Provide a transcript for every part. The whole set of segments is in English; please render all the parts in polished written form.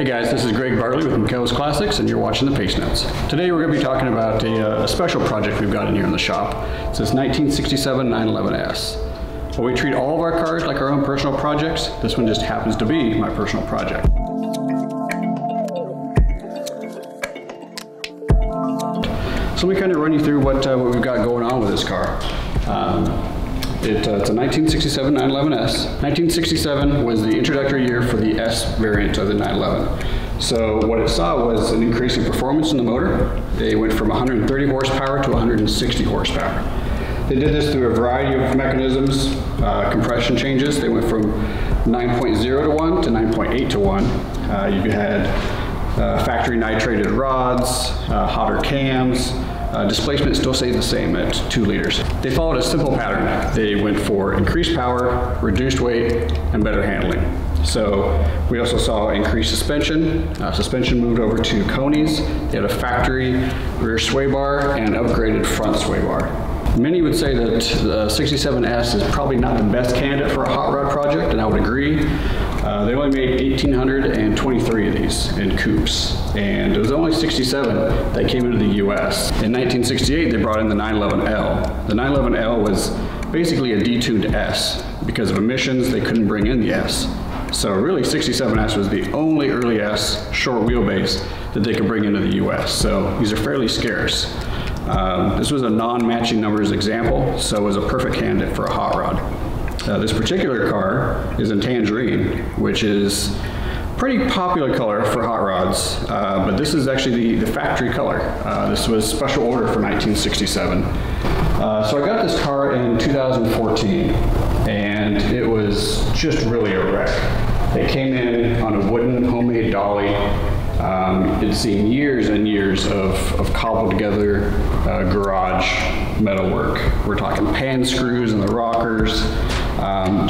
Hey guys, this is Greg Bartley with Makellos Classics, and you're watching the Pacenotes. Today we're going to be talking about a special project we've got in here in the shop. It's this 1967 911S. While we treat all of our cars like our own personal projects, this one just happens to be my personal project. So let me kind of run you through what we've got going on with this car. It's a 1967 911S. 1967 was the introductory year for the S variant of the 911. So what it saw was an increase in performance in the motor. They went from 130 horsepower to 160 horsepower. They did this through a variety of mechanisms, compression changes. They went from 9.0 to 1 to 9.8 to 1. You had factory nitrated rods, hotter cams. Displacement still stayed the same at 2 liters. They followed a simple pattern. They went for increased power, reduced weight, and better handling. So we also saw increased suspension. Suspension moved over to conies. They had a factory rear sway bar and upgraded front sway bar. Many would say that the 67S is probably not the best candidate for a hot rod project, and I would agree. They only made 1,823 of these in coupes, and it was only 67 that came into the US. In 1968, they brought in the 911L. The 911L was basically a detuned S. Because of emissions, they couldn't bring in the S. So really, 67S was the only early S short wheelbase that they could bring into the US. So these are fairly scarce. This was a non-matching numbers example, so it was a perfect candidate for a hot rod. This particular car is in tangerine, which is a pretty popular color for hot rods, but this is actually the factory color. This was special order for 1967. So I got this car in 2014, and it was just really a wreck. It came in on a wooden homemade dolly. It's seen years and years of cobbled together garage metalwork. We're talking pan screws in the rockers,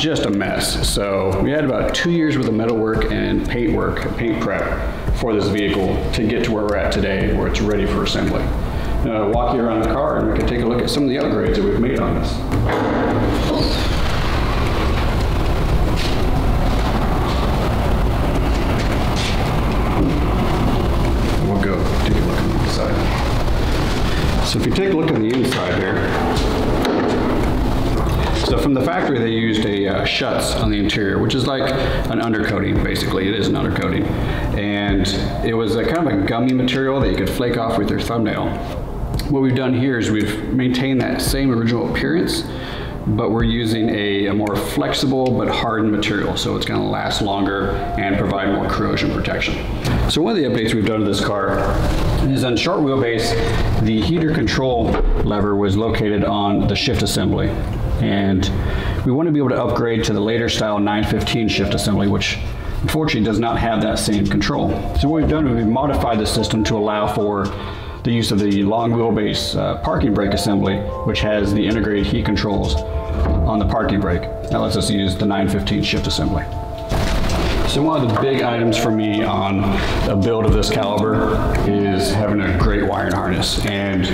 just a mess. So we had about 2 years worth of metalwork and paint work, paint prep for this vehicle to get to where we're at today, where it's ready for assembly. I'll walk you around the car and we can take a look at some of the upgrades that we've made on this. So if you take a look at the inside here, so from the factory they used a Schutz on the interior, which is like an undercoating, basically. It is an undercoating. And it was a kind of a gummy material that you could flake off with your thumbnail. What we've done here is we've maintained that same original appearance, but we're using a more flexible but hardened material, so it's going to last longer and provide more corrosion protection. So one of the updates we've done to this car is on short wheelbase, the heater control lever was located on the shift assembly, and we want to be able to upgrade to the later style 915 shift assembly, which unfortunately does not have that same control. So what we've done is we've modified the system to allow for the use of the long wheelbase parking brake assembly, which has the integrated heat controls on the parking brake. That lets us use the 915 shift assembly. So one of the big items for me on a build of this caliber is having a great wiring harness. And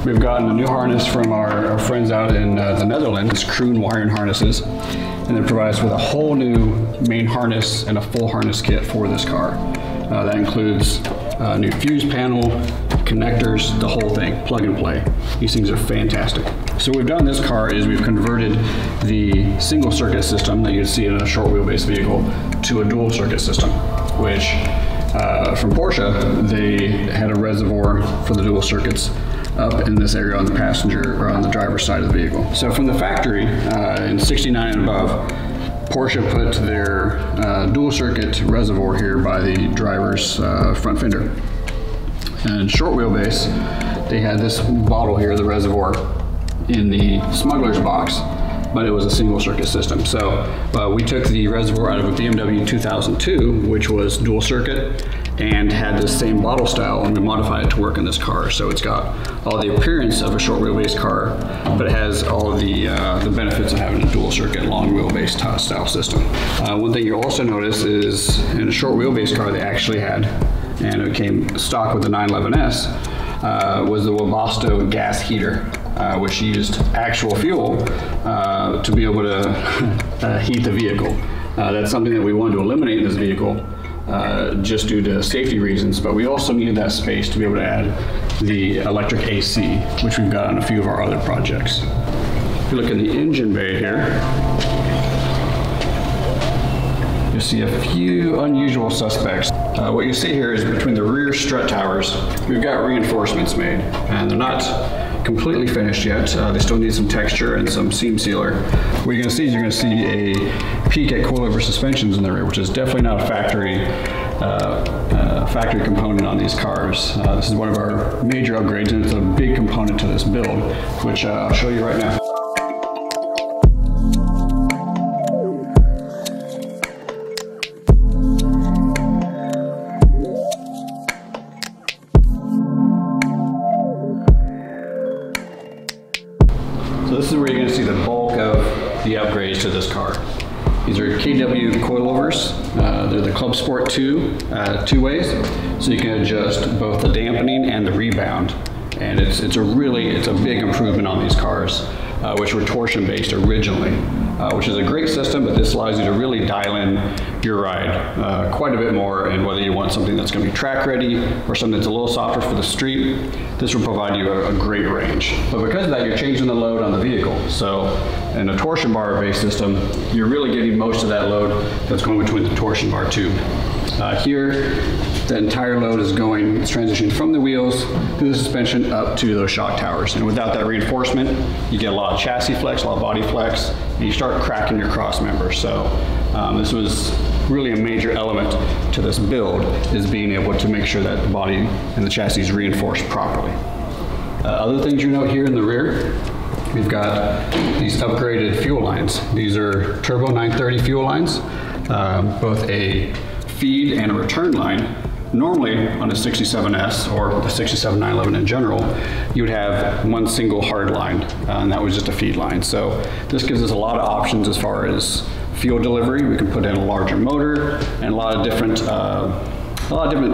we've gotten a new harness from our friends out in the Netherlands, Kroon wiring harnesses. And it provides us with a whole new main harness and a full harness kit for this car. That includes a new fuse panel, connectors, the whole thing, plug and play. These things are fantastic. So what we've done in this car is we've converted the single circuit system that you'd see in a short wheelbase vehicle to a dual circuit system, which from Porsche, they had a reservoir for the dual circuits up in this area on the passenger or on the driver's side of the vehicle. So from the factory in 69 and above, Porsche put their dual circuit reservoir here by the driver's front fender. And short wheelbase, they had this bottle here, the reservoir, in the smuggler's box, but it was a single circuit system. So we took the reservoir out of a BMW 2002, which was dual circuit, and had the same bottle style, and we modified it to work in this car. So it's got all the appearance of a short wheelbase car, but it has all of the benefits of having a dual circuit, long wheelbase style system. One thing you'll also notice is in a short wheelbase car they actually had, and it came stock with the 911S, was the Webasto gas heater, which used actual fuel to be able to heat the vehicle. That's something that we wanted to eliminate in this vehicle just due to safety reasons, but we also needed that space to be able to add the electric AC, which we've got on a few of our other projects. If you look in the engine bay here, you'll see a few unusual suspects. What you see here is between the rear strut towers, we've got reinforcements made, and they're not completely finished yet. They still need some texture and some seam sealer. What you're going to see is you're going to see a peak at coilover suspensions in the rear, which is definitely not a factory component on these cars. This is one of our major upgrades, and it's a big component to this build, which I'll show you right now. So this is where you're going to see the bulk of the upgrades to this car. These are KW coilovers. They're the Club Sport 2 two-ways, so you can adjust both the dampening and the rebound. And it's a big improvement on these cars, which were torsion-based originally, which is a great system, but this allows you to really dial in your ride quite a bit more, and whether you want something that's going to be track ready or something that's a little softer for the street, this will provide you a great range. But because of that, you're changing the load on the vehicle. So in a torsion bar based system, you're really getting most of that load that's going between the torsion bar tube. Here, the entire load is going, it's transitioning from the wheels through the suspension up to those shock towers. And without that reinforcement, you get a lot of chassis flex, a lot of body flex, and you start cracking your cross members. So this was really a major element to this build, is being able to make sure that the body and the chassis is reinforced properly. Other things you note here in the rear, we've got these upgraded fuel lines. These are Turbo 930 fuel lines, both a feed and a return line. Normally on a 67S or the 67 911 in general, you would have one single hard line, and that was just a feed line. So this gives us a lot of options as far as fuel delivery. We can put in a larger motor and a lot of different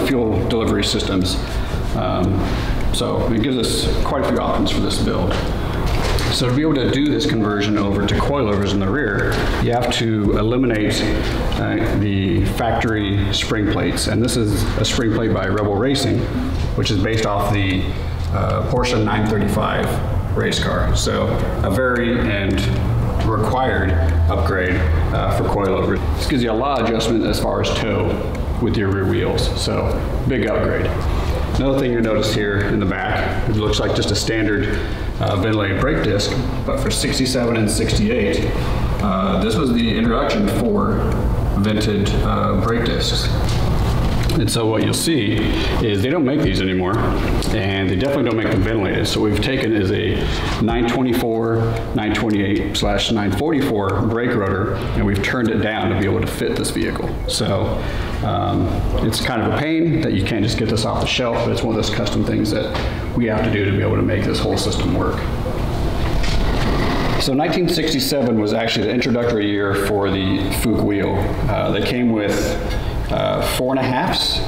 fuel delivery systems. So it gives us quite a few options for this build. So to be able to do this conversion over to coilovers in the rear, you have to eliminate the factory spring plates. And this is a spring plate by Rebel Racing, which is based off the Porsche 935 race car. So a very and required upgrade for coilovers. This gives you a lot of adjustment as far as toe with your rear wheels. So big upgrade. Another thing you notice here in the back, it looks like just a standard ventilated brake disc, but for 67 and 68, this was the introduction for vented brake discs. And so what you'll see is they don't make these anymore, and they definitely don't make them ventilated. So what we've taken is a 924, 928/944 brake rotor, and we've turned it down to be able to fit this vehicle. So it's kind of a pain that you can't just get this off the shelf, but it's one of those custom things that we have to do to be able to make this whole system work. So 1967 was actually the introductory year for the Fuchs wheel. They came with 4.5s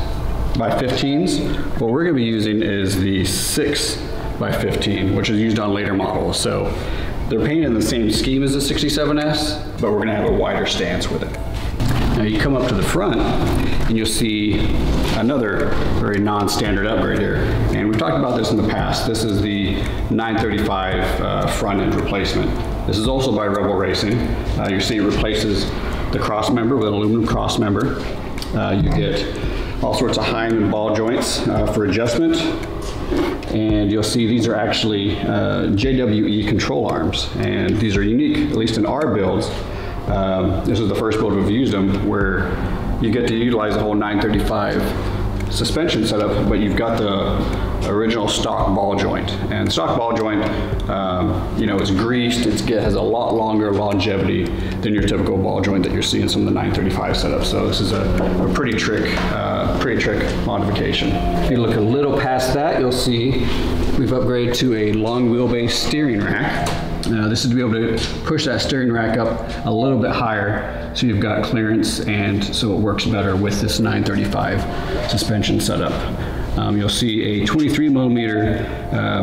by 15s. What we're going to be using is the 6 by 15, which is used on later models. So they're painted in the same scheme as the 67S, but we're going to have a wider stance with it. Now you come up to the front and you'll see another very non-standard upgrade here. And we've talked about this in the past. This is the 935 front end replacement. This is also by Rebel Racing. You see it replaces the cross member with an aluminum cross member. You get all sorts of Hyman ball joints for adjustment. And you'll see these are actually JWE control arms. And these are unique, at least in our builds. This is the first build we've used them, where you get to utilize the whole 935 suspension setup, but you've got the original stock ball joint. And stock ball joint, you know, it's greased, it has a lot longer longevity than your typical ball joint that you're seeing in some of the 935 setups. So this is a pretty trick modification. If you look a little past that, you'll see we've upgraded to a long wheelbase steering rack. This is to be able to push that steering rack up a little bit higher, so you've got clearance, and so it works better with this 935 suspension setup. You'll see a 23 millimeter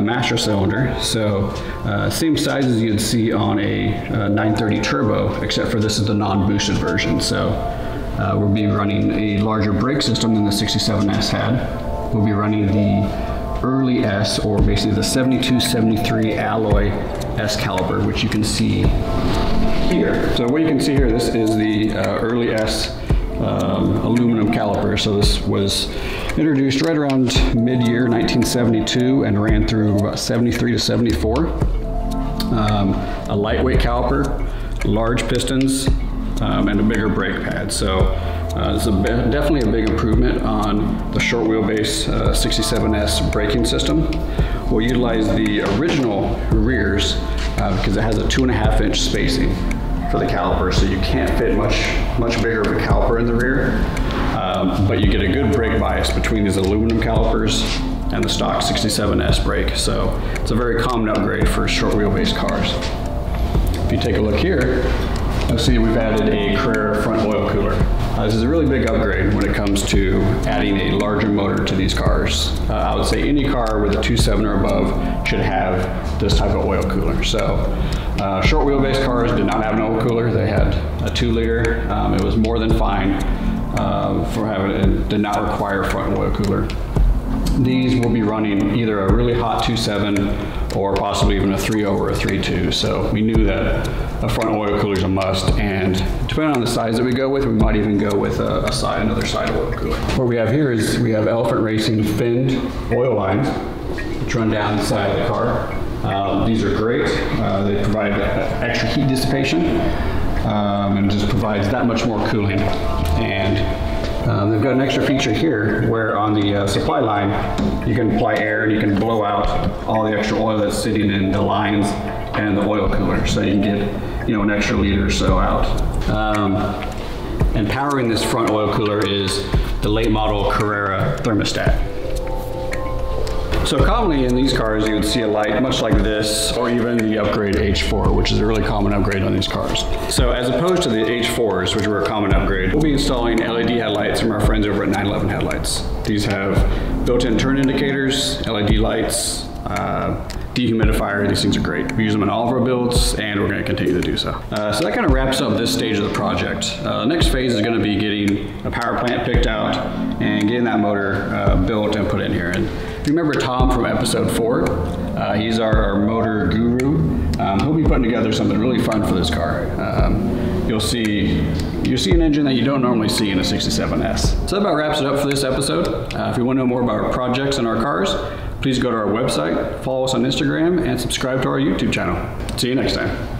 master cylinder, so same size as you'd see on a 930 turbo, except for this is the non-boosted version. So We'll be running a larger brake system than the 67S had. We'll be running the early S, or basically the 72-73 alloy S caliper, which you can see here. So what you can see here, this is the early S aluminum caliper. So this was introduced right around mid-year 1972 and ran through about 73 to 74. A lightweight caliper, large pistons, and a bigger brake pad. So this is definitely a big improvement on the short wheelbase 67S braking system. We'll utilize the original rears because it has a 2.5-inch spacing for the caliper, so you can't fit much bigger of a caliper in the rear, but you get a good brake bias between these aluminum calipers and the stock 67S brake. So it's a very common upgrade for short wheelbase cars. If you take a look here, you'll see we've added a Carrera front oil cooler. This is a really big upgrade when it comes to adding a larger motor to these cars. I would say any car with a 2.7 or above should have this type of oil cooler. So short wheelbase cars did not have an oil cooler. They had a 2-liter. It was more than fine for having it. It did not require a front oil cooler. These will be running either a really hot 2.7 or possibly even a 3.0 or a 3.2. So we knew that a front oil cooler is a must, and depending on the size that we go with, we might even go with another side oil cooler. What we have here is we have Elephant Racing finned oil lines which run down the side of the car. These are great. They provide extra heat dissipation and just provides that much more cooling. And they've got an extra feature here where on the supply line you can apply air and you can blow out all the extra oil that's sitting in the lines and the oil cooler, so you can get an extra liter or so out. And powering this front oil cooler is the late model Carrera thermostat. So commonly in these cars you would see a light much like this, or even the upgrade H4, which is a really common upgrade on these cars. So as opposed to the H4s, which were a common upgrade, we'll be installing LED headlights from our friends over at 911 Headlights. These have built-in turn indicators, LED lights, dehumidifier. These things are great. We use them in all of our builds, and we're going to continue to do so. So that kind of wraps up this stage of the project. The next phase is going to be getting a power plant picked out and getting that motor built and put in here. And if you remember Tom from episode 4, he's our motor guru. He'll be putting together something really fun for this car. You'll see an engine that you don't normally see in a 67S. So that about wraps it up for this episode. If you want to know more about our projects and our cars, please go to our website, follow us on Instagram, and subscribe to our YouTube channel. See you next time.